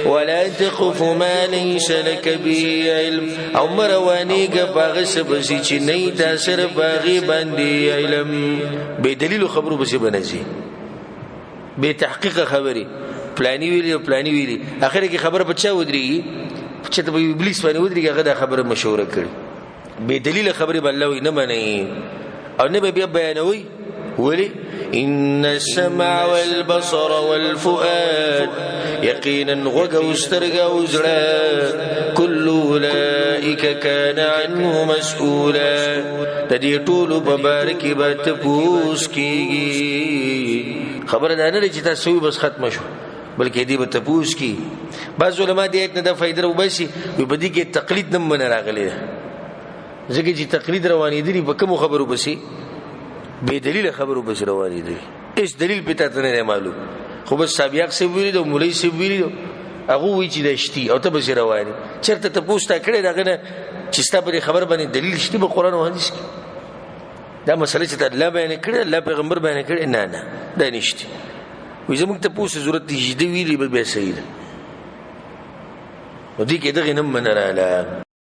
ولا تقف ما ليس لك به علم او مروانیگا باغس بسی چی نئی تاثر باغی باندی علم بے دلیل خبرو بسی بنزی بے تحقیق خبری پلانی ویلی و پلانی ویلی آخر کی خبر بچا ودری چه ته ابلیس باندې ودری هغه دا خبره مشوره کړي بے دلیل خبره بلوي نه مني او نه بیا بیانوي ولي ان السمع والبصر والفؤاد يقينا غوغ استرغا وزړه كل اولئك كان عنه مسؤولا تدي ټول مبارک به تپوس کیږي خبره ده نه چې تاسو بس ختم شو بلکې دې به تپوس کی بعض علما دې ایت نه د فائدې وبسي په بدی کې تقلید نه من راغلي ځکه چې تقلید روانې دي په کوم خبرو بسي بے دلیل خبرو بس روانې دي هیڅ دلیل پته نه معلوم خو بس سابق سی ویلي دو مولوی سی ویلي هغه وی چې دشتي او ته بس روانې چرته ته پوښتنه کړې دغه چې ستا په خبر باندې دلیل شته په قران او حدیث کې دا مسله چې الله بیان کړي الله پیغمبر بیان کړي نه دا نشته وې زموږ ته پوښتنه ضرورت دي چې دی ویلي به صحیح ده ودي کې دغه نم منراله